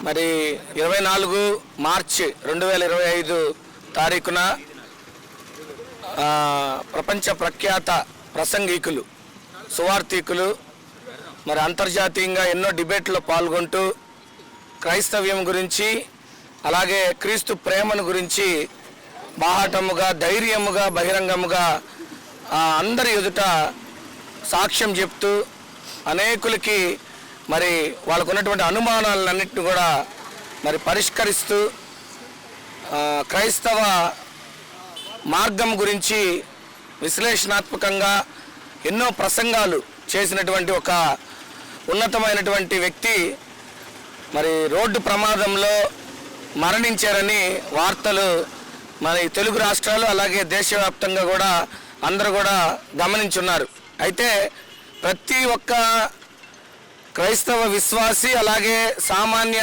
మరి 24 మార్చి 2025 తారీఖున ప్రపంచ ప్రఖ్యాత ప్రసంగికులు, సువార్థికులు మరి అంతర్జాతీయంగా ఎన్నో డిబేట్లో పాల్గొంటూ క్రైస్తవ్యం గురించి అలాగే క్రీస్తు ప్రేమను గురించి బాహాటముగా, ధైర్యముగా, బహిరంగముగా అందరి ఎదుట సాక్ష్యం చెప్తూ అనేకులకి మరి వాళ్ళకు ఉన్నటువంటి అనుమానాలన్నింటినీ కూడా మరి పరిష్కరిస్తూ క్రైస్తవ మార్గం గురించి విశ్లేషణాత్మకంగా ఎన్నో ప్రసంగాలు చేసినటువంటి ఒక ఉన్నతమైనటువంటి వ్యక్తి మరి రోడ్డు ప్రమాదంలో మరణించారని వార్తలు మరి తెలుగు రాష్ట్రాలు అలాగే దేశవ్యాప్తంగా కూడా అందరూ కూడా గమనించున్నారు. అయితే ప్రతి ఒక్క క్రైస్తవ విశ్వాసి అలాగే సామాన్య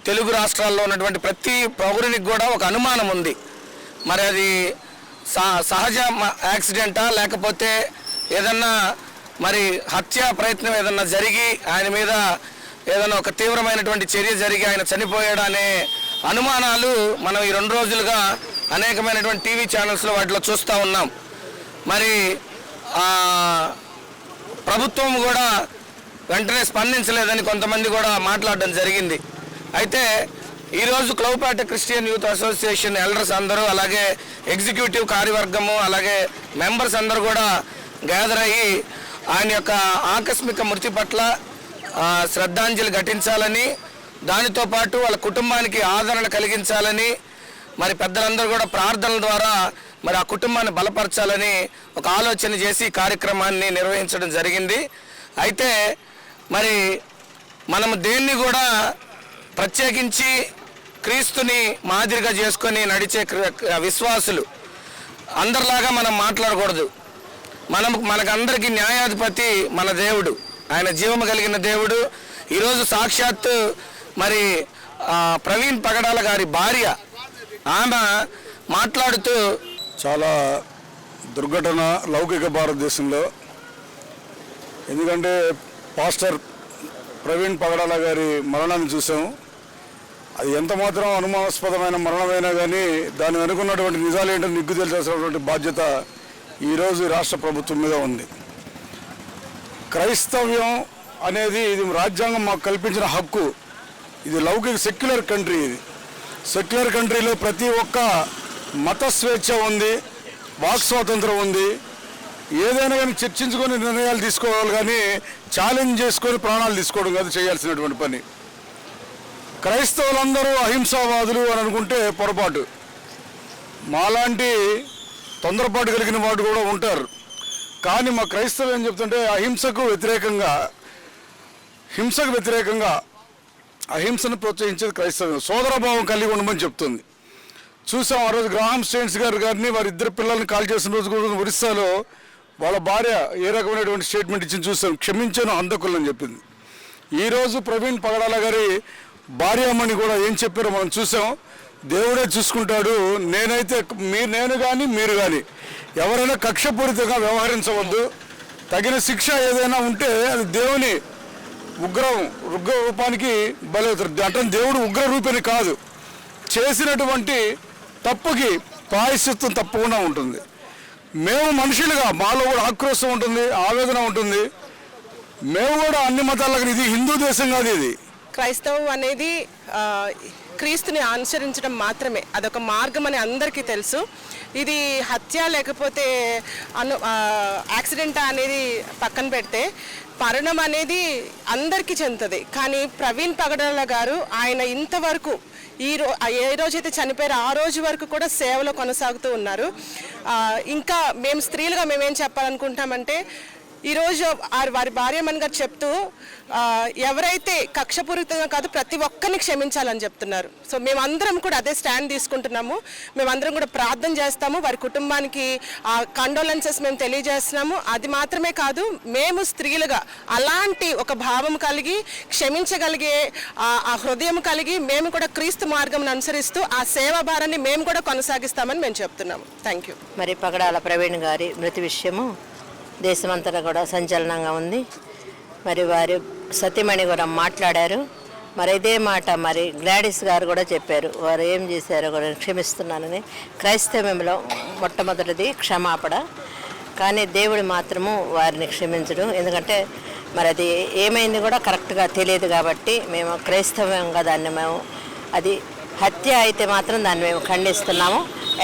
తెలుగు రాష్ట్రాల్లో ఉన్నటువంటి ప్రతి పౌరునికి కూడా ఒక అనుమానం ఉంది. మరి అది సహజ యాక్సిడెంటా లేకపోతే ఏదన్నా మరి హత్యా ప్రయత్నం ఏదన్నా జరిగి ఆయన మీద ఏదైనా ఒక తీవ్రమైనటువంటి చర్య జరిగి ఆయన చనిపోయాడా అనే అనుమానాలు మనం ఈ 2 రోజులుగా అనేకమైనటువంటి టీవీ ఛానల్స్లో వాటిలో చూస్తూ ఉన్నాం. మరి ప్రభుత్వం కూడా వెంటనే స్పందించలేదని కొంతమంది కూడా మాట్లాడడం జరిగింది. అయితే ఈరోజు క్లౌపేట క్రిస్టియన్ యూత్ అసోసియేషన్ ఎల్డర్స్ అందరూ అలాగే ఎగ్జిక్యూటివ్ కార్యవర్గము అలాగే మెంబర్స్ అందరూ కూడా గ్యాదర్ అయ్యి ఆయన యొక్క ఆకస్మిక మృతి పట్ల శ్రద్ధాంజలి ఘటించాలని, దానితో పాటు వాళ్ళ కుటుంబానికి ఆదరణ కలిగించాలని మరి పెద్దలందరూ కూడా ప్రార్థనల ద్వారా మరి ఆ కుటుంబాన్ని బలపరచాలని ఒక ఆలోచన చేసి కార్యక్రమాన్ని నిర్వహించడం జరిగింది. అయితే మరి మనము దేన్ని కూడా ప్రత్యేకించి క్రీస్తుని మాదిరిగా చేసుకొని నడిచే విశ్వాసులు అందరిలాగా మనం మాట్లాడకూడదు. మనకందరికీ న్యాయాధిపతి మన దేవుడు, ఆయన జీవము కలిగిన దేవుడు. ఈరోజు సాక్షాత్తు మరి ప్రవీణ్ పగడాల గారి భార్య ఆమె మాట్లాడుతూ చాలా దుర్ఘటన లౌకిక భారతదేశంలో. ఎందుకంటే పాస్టర్ ప్రవీణ్ పగడాల గారి మరణాన్ని చూసాము. అది ఎంత మాత్రం అనుమానాస్పదమైన మరణమైనా కానీ దాని వెనుకున్నటువంటి నిజాలు ఏంటో నిగ్గు తెలియాల్సినటువంటి బాధ్యత ఈరోజు రాష్ట్ర ప్రభుత్వం మీద ఉంది. క్రైస్తవ్యం అనేది ఇది రాజ్యాంగం మాకు కల్పించిన హక్కు. ఇది లౌకిక సెక్యులర్ కంట్రీ. ఇది సెక్యులర్ కంట్రీలో ప్రతి ఒక్క మత స్వేచ్ఛ ఉంది, వాక్ స్వాతంత్రం ఉంది. ఏదైనా కానీ చర్చించుకొని నిర్ణయాలు తీసుకోవాలి, కానీ ఛాలెంజ్ చేసుకొని ప్రాణాలు తీసుకోవడం కాదు చేయాల్సినటువంటి పని. క్రైస్తవులందరూ అహింసావాదులు అని అనుకుంటే పొరపాటు. మాలాంటి తొందరపాటు కలిగిన వాడు కూడా ఉంటారు. కానీ మా క్రైస్తవం ఏం చెప్తుంటే హింసకు వ్యతిరేకంగా అహింసను ప్రోత్సహించేది క్రైస్తవం. సోదరభావం కలిగి ఉండమని చెప్తుంది. చూసాం ఆ రోజు గ్రాహం స్టేన్స్ గారిని వారి 2 పిల్లల్ని కాల్ చేసిన రోజు కూడా ఒరిస్సాలో వాళ్ళ భార్య ఏ రకమైనటువంటి స్టేట్మెంట్ ఇచ్చింది చూసాం. క్షమించాను హంతకులని చెప్పింది. ఈరోజు ప్రవీణ్ పగడాల గారి భార్యామణి కూడా ఏం చెప్పారో మనం చూసాం. దేవుడే చూసుకుంటాడు. నేను కానీ మీరు కానీ ఎవరైనా కక్షపూరితంగా వ్యవహరించవద్దు. తగిన శిక్ష ఏదైనా ఉంటే అది దేవుని ఉగ్ర రూపానికి బలవుతుంది. అంటే దేవుడు ఉగ్ర రూపిని కాదు, చేసినటువంటి తప్పుకి ప్రాయశ్చిత్తం తప్పకుండా ఉంటుంది. మేము మనుషులుగా మాలో కూడా ఆక్రోశం ఉంటుంది, ఆవేదన ఉంటుంది. మేము కూడా అన్ని మతాలకు, ఇది హిందూ దేశం కాదు, ఇది క్రైస్తవం అనేది క్రీస్తుని అనుసరించడం మాత్రమే. అదొక మార్గం అని అందరికీ తెలుసు. ఇది హత్య లేకపోతే యాక్సిడెంట్ అనేది పక్కన పెడితే మరణం అనేది అందరికీ చెందుతుంది. కానీ ప్రవీణ్ పగడాల గారు ఆయన ఇంతవరకు ఏ రోజైతే చనిపోయారో ఆ రోజు వరకు కూడా సేవలో కొనసాగుతూ ఉన్నారు. ఇంకా మేము స్త్రీలుగా మేమేం చెప్పాలనుకుంటామంటే, ఈరోజు వారి భార్యమణి గారు చెప్తూ ఎవరైతే కక్షపూరితంగా కాదు ప్రతి ఒక్కరిని క్షమించాలని చెప్తున్నారు. సో మేమందరం కూడా అదే స్టాండ్ తీసుకుంటున్నాము. మేమందరం కూడా ప్రార్థన చేస్తాము. వారి కుటుంబానికి కండోలెన్సెస్ మేము తెలియజేస్తున్నాము. అది మాత్రమే కాదు, మేము స్త్రీలుగా అలాంటి ఒక భావం కలిగి క్షమించగలిగే ఆ హృదయం కలిగి మేము కూడా క్రీస్తు మార్గం అనుసరిస్తూ ఆ సేవా భారాన్ని మేము కూడా కొనసాగిస్తామని మేము చెప్తున్నాము. Thank you. మరి పగడాల ప్రవీణ్ గారి మృతి విషయము దేశమంతటా కూడా సంచలనంగా ఉంది. మరి వారి సతీమణి కూడా మాట్లాడారు. మరి ఇదే మాట మరి గ్లాడిస్ గారు కూడా చెప్పారు, వారు ఏం చేశారో కూడా క్షమిస్తున్నానని. క్రైస్తవంలో మొట్టమొదటిది క్షమాపణ, కానీ దేవుడు మాత్రము వారిని క్షమించడం. ఎందుకంటే మరి అది ఏమైంది కూడా కరెక్ట్గా తెలియదు కాబట్టి మేము క్రైస్తవంగా దాన్ని మేము, అది హత్య అయితే మాత్రం దాన్ని మేము ఖండిస్తున్నాము.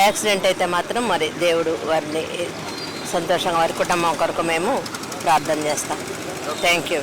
యాక్సిడెంట్ అయితే మాత్రం మరి దేవుడు వారిని సంతోషంగా వారి కుటుంబం కొరకు మేము ప్రార్థన చేస్తాం. Thank you.